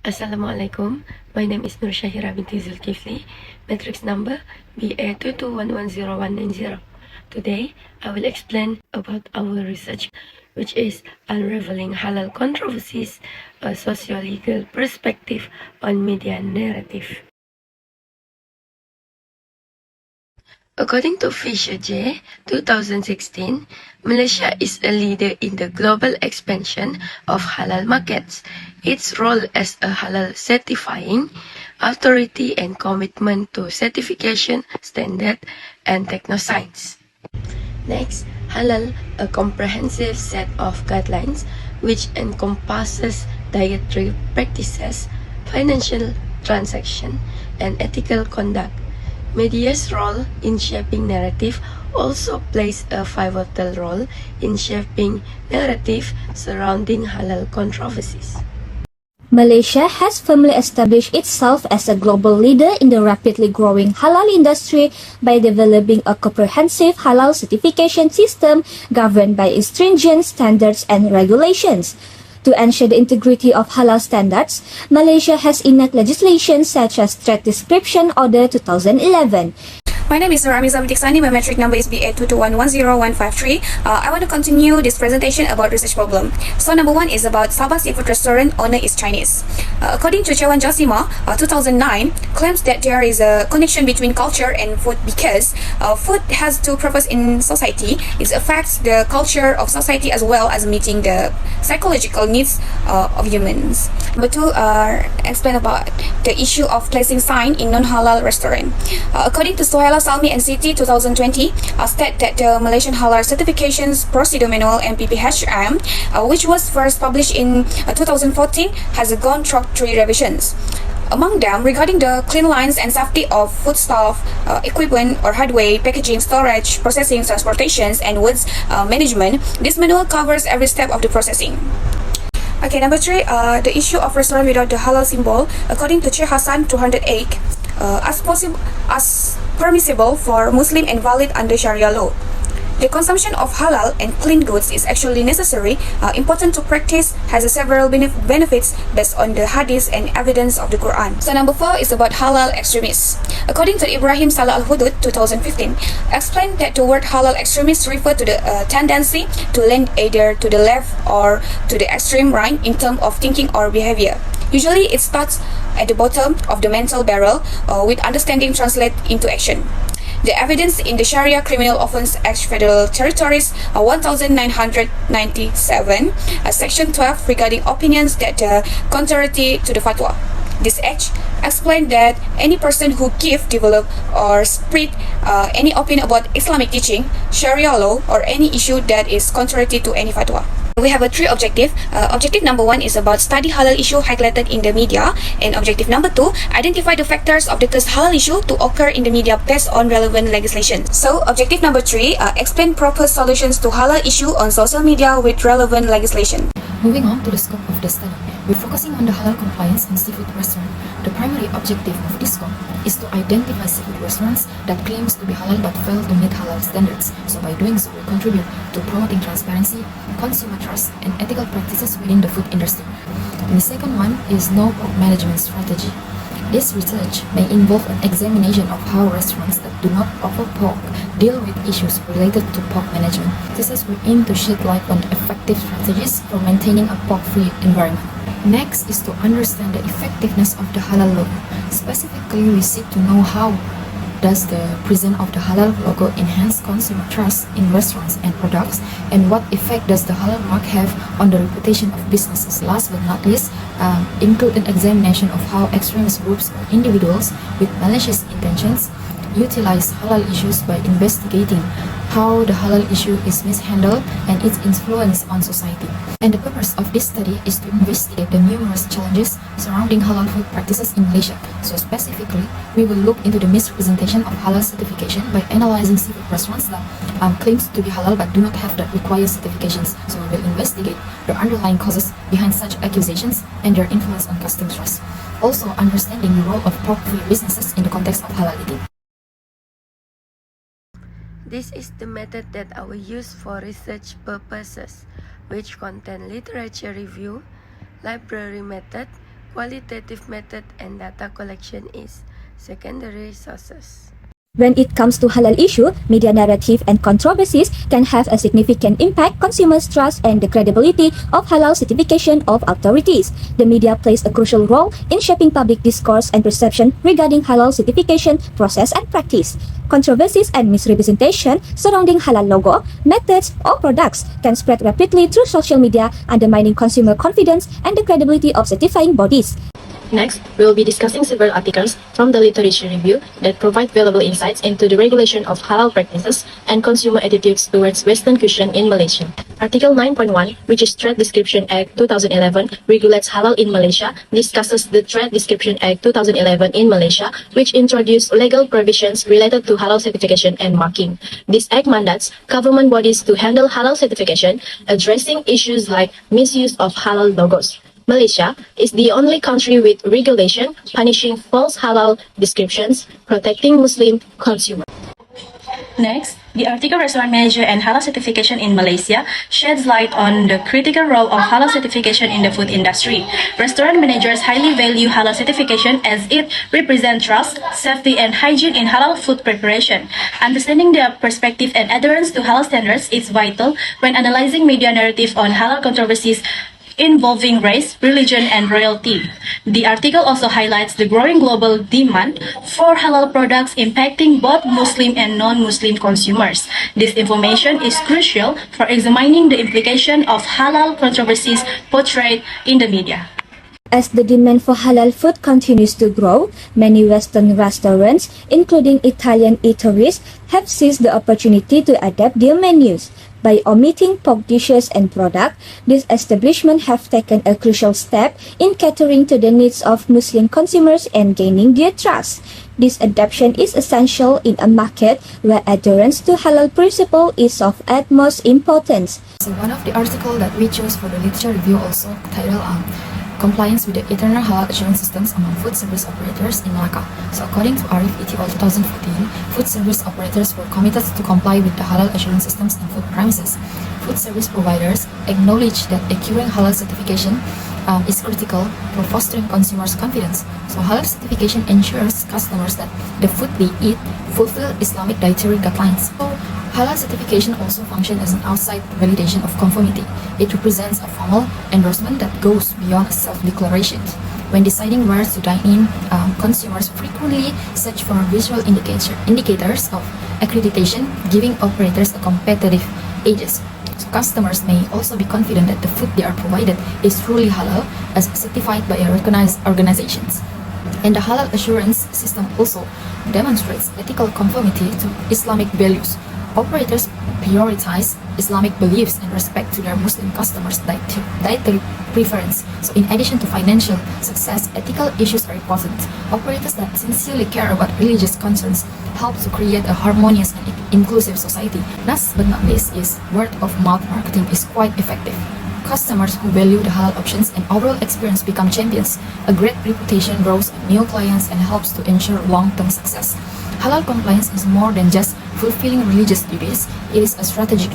Assalamualaikum. My name is SHAHIRA binti ZULKIFLI. Matrix number BA221109190. Today, I will explain about our research, which is Unraveling Halal Controversies, a socio-legal perspective on media narrative. According to Fisher J. 2016, Malaysia is a leader in the global expansion of halal markets. Its role as a halal certifying authority and commitment to certification standard and technoscience. Next, halal, a comprehensive set of guidelines which encompasses dietary practices, financial transaction, and ethical conduct. Media's role in shaping narrative also plays a pivotal role in shaping narrative surrounding halal controversies. Malaysia has firmly established itself as a global leader in the rapidly growing halal industry by developing a comprehensive halal certification system governed by stringent standards and regulations. To ensure the integrity of halal standards, Malaysia has enacted legislation such as Trade Description Order 2011. My name is AMIZAH. My metric number is BA221100153. I want to continue this presentation about research problem. So number one is about Sabah Seafood Restaurant owner is Chinese. According to Chewan Jasima, 2009, claims that there is a connection between culture and food because food has two purposes in society. It affects the culture of society as well as meeting the psychological needs of humans. Number two, explain about the issue of placing sign in non-halal restaurant. According to Salmi and SITTI 2020 state that the Malaysian Halal Certifications Procedure Manual MPPHM, which was first published in 2014, has gone through 3 revisions. Among them, regarding the clean lines and safety of foodstuff, equipment or hardware, packaging, storage, processing, transportations, and waste management, this manual covers every step of the processing. Okay, number 3, the issue of restaurant without the halal symbol. According to Sheikh Hassan 208, as permissible for Muslim and valid under Sharia law. The consumption of halal and clean goods is actually necessary, important to practice, has several benefits based on the hadith and evidence of the Quran. So number 4 is about halal extremists. According to Ibrahim Salah Al-Hudud 2015, explained that the word halal extremists refer to the tendency to lean either to the left or to the extreme right in terms of thinking or behavior. Usually it starts at the bottom of the mental barrel with understanding translate into action. The evidence in the Sharia Criminal Offence Act Federal Territories 1997, Section 12 regarding opinions that contrary to the fatwa. This act explained that any person who develop or spread any opinion about Islamic teaching, Sharia law, or any issue that is contrary to any fatwa. We have 3 objectives. Objective number 1 is about study halal issue highlighted in the media, and objective number 2, identify the factors of the first halal issue to occur in the media based on relevant legislation. So objective number 3, explain proper solutions to halal issue on social media with relevant legislation. Moving on to the scope of the study, we're focusing on the halal compliance in seafood restaurant. The primary objective of this scope is to identify seafood restaurants that claims to be halal but fail to meet halal standards. So by doing so, we contribute to promoting transparency, consumer trust, and ethical practices within the food industry. And the second one is no pork management strategy. This research may involve an examination of how restaurants that do not offer pork deal with issues related to pork management. This is we aim to shed light on effective strategies for maintaining a pork-free environment. Next is to understand the effectiveness of the halal logo. Specifically, we seek to know how does the presence of the halal logo enhance consumer trust in restaurants and products, and what effect does the halal mark have on the reputation of businesses. Last but not least, include an examination of how extremist groups or individuals with malicious intentions utilize halal issues by investigating how the halal issue is mishandled and its influence on society. And the purpose of this study is to investigate the numerous challenges surrounding halal food practices in Malaysia. So specifically, we will look into the misrepresentation of halal certification by analyzing seafood restaurants that claims to be halal but do not have the required certifications. So we will investigate the underlying causes behind such accusations and their influence on customer trust. Also, understanding the role of pork-free businesses in the context of halal eating. This is the method that I will use for research purposes, which contain literature review, library method, qualitative method and data collection is secondary sources. When it comes to halal issue, media narrative and controversies can have a significant impact on consumers' trust and the credibility of halal certification of authorities. The media plays a crucial role in shaping public discourse and perception regarding halal certification process and practice. Controversies and misrepresentation surrounding halal logo, methods, or products can spread rapidly through social media, undermining consumer confidence and the credibility of certifying bodies. Next, we will be discussing several articles from the literature review that provide valuable insights into the regulation of halal practices and consumer attitudes towards Western cuisine in Malaysia. Article 9.1, which is Trade Description Act 2011, regulates halal in Malaysia, discusses the Trade Description Act 2011 in Malaysia, which introduced legal provisions related to halal certification and marking. This act mandates government bodies to handle halal certification, addressing issues like misuse of halal logos. Malaysia is the only country with regulation punishing false halal descriptions, protecting Muslim consumers. Next, the article Restaurant Manager and Halal Certification in Malaysia sheds light on the critical role of halal certification in the food industry. Restaurant managers highly value halal certification as it represents trust, safety, and hygiene in halal food preparation. Understanding their perspective and adherence to halal standards is vital when analyzing media narrative on halal controversies involving race, religion, and royalty. The article also highlights the growing global demand for halal products impacting both Muslim and non-Muslim consumers. This information is crucial for examining the implication of halal controversies portrayed in the media. As the demand for halal food continues to grow, many Western restaurants, including Italian eateries, have seized the opportunity to adapt their menus. By omitting pork dishes and products, these establishments have taken a crucial step in catering to the needs of Muslim consumers and gaining their trust. This adaptation is essential in a market where adherence to halal principle is of utmost importance. So one of the articles that we chose for the literature review also titled Compliance with the Internal Halal Assurance Systems among Food Service Operators in Malacca. So according to Arif ETO 2014, food service operators were committed to comply with the halal assurance systems in food premises. Food service providers acknowledge that acquiring halal certification is critical for fostering consumers' confidence. So halal certification ensures customers that the food they eat fulfill Islamic dietary guidelines. So halal certification also functions as an outside validation of conformity. It represents a formal endorsement that goes beyond a self-declaration. When deciding where to dine in, consumers frequently search for visual indicators of accreditation, giving operators a competitive edge. So customers may also be confident that the food they are provided is truly halal, as certified by a recognized organizations. And the halal assurance system also demonstrates ethical conformity to Islamic values. Operators prioritize Islamic beliefs and respect to their Muslim customers' dietary preference. So in addition to financial success, ethical issues are important. Operators that sincerely care about religious concerns help to create a harmonious and inclusive society. Last but not least is word-of-mouth marketing is quite effective. Customers who value the halal options and overall experience become champions. A great reputation draws new clients and helps to ensure long-term success. Halal compliance is more than just fulfilling religious duties. It is a strategic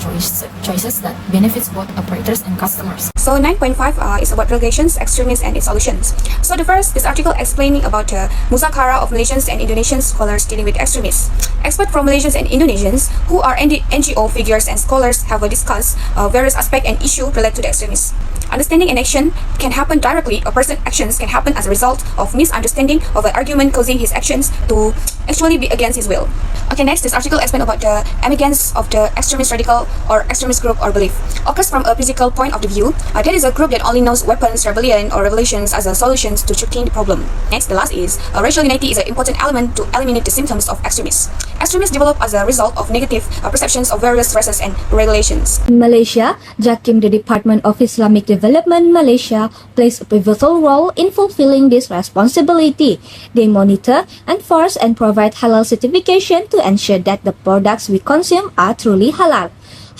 choices that benefits both operators and customers. So 9.5 is about regulations, extremism, and its solutions. So the first, this article explaining about Muzakara of Malaysians and Indonesian scholars dealing with extremists. Experts from Malaysians and Indonesians who are NGO figures and scholars have discussed various aspects and issues related to the extremists. Understanding an action can happen directly. A person's actions can happen as a result of misunderstanding of an argument, causing his actions to actually be against his will. Okay, next, this article explains about the emergence of the extremist radical or extremist group or belief. Occurs from a physical point of the view. There is a group that only knows weapons, rebellion, or revolutions as a solutions to treating the problem. Next, the last is racial unity is an important element to eliminate the symptoms of extremists. Extremists develop as a result of negative perceptions of various races and regulations. In Malaysia, JAKIM, the Department of Islamic Development Malaysia, plays a pivotal role in fulfilling this responsibility. They monitor, enforce, and provide halal certification to ensure that the products we consume are truly halal.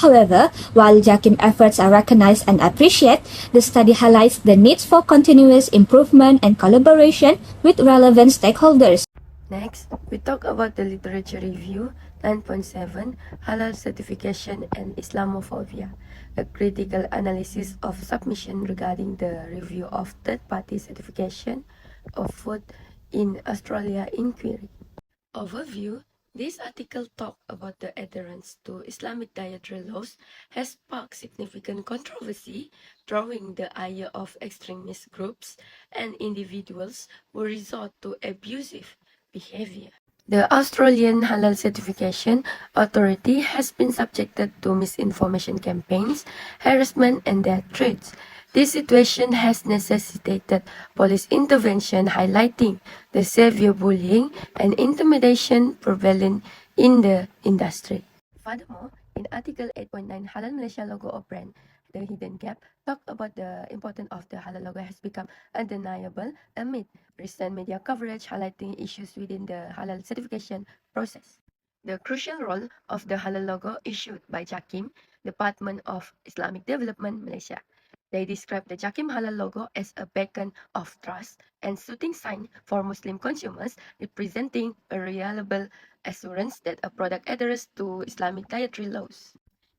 However, while JAKIM efforts are recognized and appreciated, the study highlights the needs for continuous improvement and collaboration with relevant stakeholders. Next, we talk about the literature review 9.7 Halal Certification and Islamophobia, a critical analysis of submission regarding the review of third-party certification of food in Australia inquiry. Overview. This article talks about the adherence to Islamic dietary laws has sparked significant controversy, drawing the ire of extremist groups and individuals who resort to abusive behavior. The Australian Halal Certification Authority has been subjected to misinformation campaigns, harassment and death threats. This situation has necessitated police intervention, highlighting the severe bullying and intimidation prevalent in the industry. Furthermore, in Article 8.9 Halal Malaysia logo or brand, the hidden gap, talk about the importance of the halal logo has become undeniable amid recent media coverage highlighting issues within the halal certification process. The crucial role of the halal logo issued by JAKIM, Department of Islamic Development, Malaysia. They describe the JAKIM halal logo as a beacon of trust and soothing sign for Muslim consumers, representing a reliable assurance that a product adheres to Islamic dietary laws.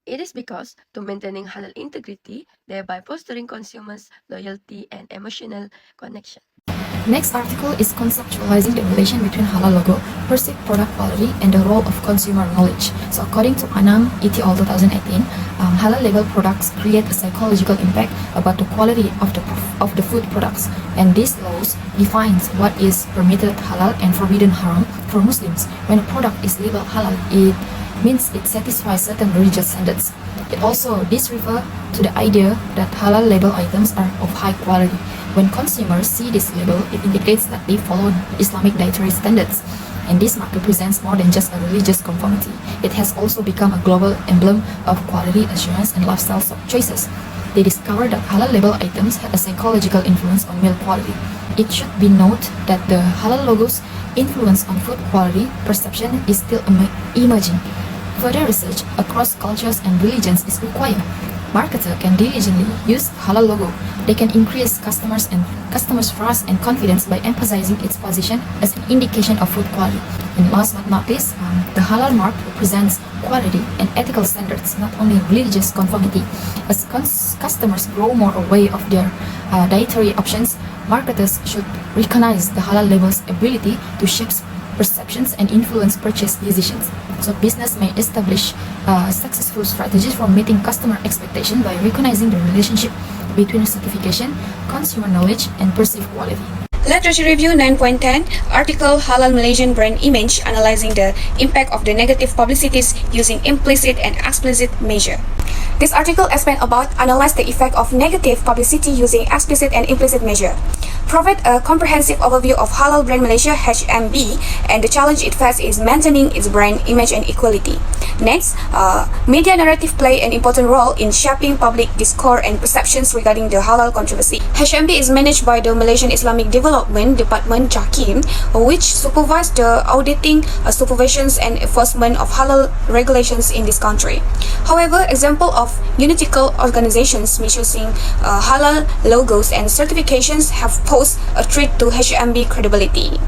It is because to maintaining halal integrity, thereby fostering consumers' loyalty and emotional connection. Next article is conceptualizing the relation between halal logo, perceived product quality, and the role of consumer knowledge. So according to ANAM et al. 2018, halal label products create a psychological impact about the quality of the food products, and these laws defines what is permitted halal and forbidden haram for Muslims. When a product is labeled halal, it means it satisfies certain religious standards. It also disrefers to the idea that halal label items are of high quality. When consumers see this label, it indicates that they follow Islamic dietary standards. And this mark represents more than just a religious conformity. It has also become a global emblem of quality assurance and lifestyle choices. They discovered that halal label items had a psychological influence on meal quality. It should be noted that the halal logo's influence on food quality perception is still emerging. Further research across cultures and religions is required. Marketer can diligently use halal logo. They can increase customers' trust and confidence by emphasizing its position as an indication of food quality. And last but not least, the halal mark represents quality and ethical standards, not only religious conformity. As customers grow more aware of their dietary options, marketers should recognize the halal label's ability to shape perceptions and influence purchase decisions. So business may establish successful strategies for meeting customer expectations by recognizing the relationship between certification, consumer knowledge, and perceived quality. Literature Review 9.10 Article Halal Malaysian Brand Image Analyzing the Impact of the Negative Publicities Using Implicit and Explicit Measure. This article explains about analyze the effect of negative publicity using explicit and implicit measure. Provide a comprehensive overview of Halal Brand Malaysia (HMB) and the challenge it faces is maintaining its brand image and equality. Next, media narrative play an important role in shaping public discourse and perceptions regarding the halal controversy. HMB is managed by the Malaysian Islamic Development Department (JAKIM), which supervises the auditing, supervisions and enforcement of halal regulations in this country. However, example of unethical organizations misusing halal logos and certifications have posed a threat to HMB credibility.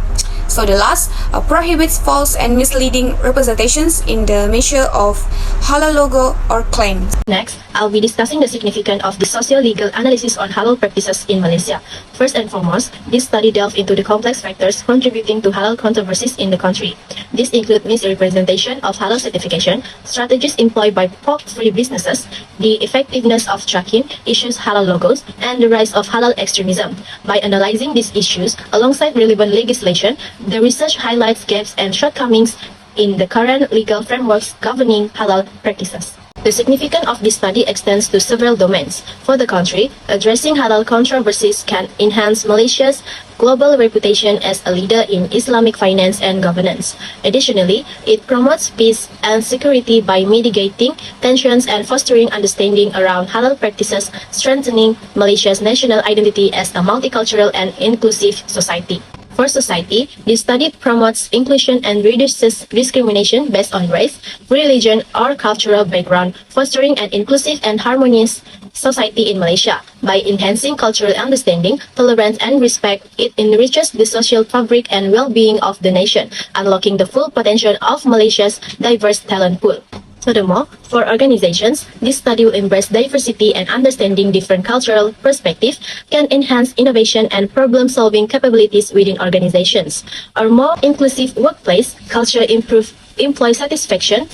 So the last prohibits false and misleading representations in the measure of halal logo or claim. Next, I'll be discussing the significance of the socio-legal analysis on halal practices in Malaysia. First and foremost, this study delves into the complex factors contributing to halal controversies in the country. These include misrepresentation of halal certification, strategies employed by pork-free businesses, the effectiveness of tracking issues halal logos, and the rise of halal extremism. By analyzing these issues alongside relevant legislation, the research highlights gaps and shortcomings in the current legal frameworks governing halal practices. The significance of this study extends to several domains. For the country, addressing halal controversies can enhance Malaysia's global reputation as a leader in Islamic finance and governance. Additionally, it promotes peace and security by mitigating tensions and fostering understanding around halal practices, strengthening Malaysia's national identity as a multicultural and inclusive society. For society, this study promotes inclusion and reduces discrimination based on race, religion, or cultural background, fostering an inclusive and harmonious society in Malaysia. By enhancing cultural understanding, tolerance, and respect, it enriches the social fabric and well-being of the nation, unlocking the full potential of Malaysia's diverse talent pool. Furthermore, for organizations, this study will embrace diversity and understanding different cultural perspectives can enhance innovation and problem-solving capabilities within organizations. A more inclusive workplace culture improve employee satisfaction,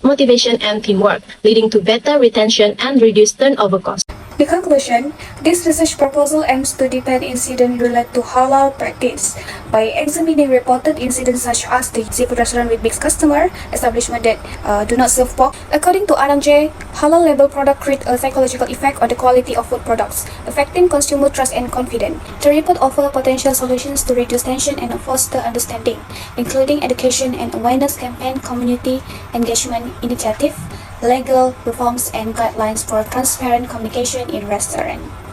motivation, and teamwork, leading to better retention and reduced turnover costs. The conclusion, this research proposal aims to detect incidents related to halal practice by examining reported incidents such as the seafood restaurant with mixed customer, establishment that do not serve pork. According to Anang J, halal label product create a psychological effect on the quality of food products, affecting consumer trust and confidence. The report offers potential solutions to reduce tension and foster understanding, including education and awareness campaign, community engagement initiative, legal reforms, and guidelines for transparent communication in restaurants.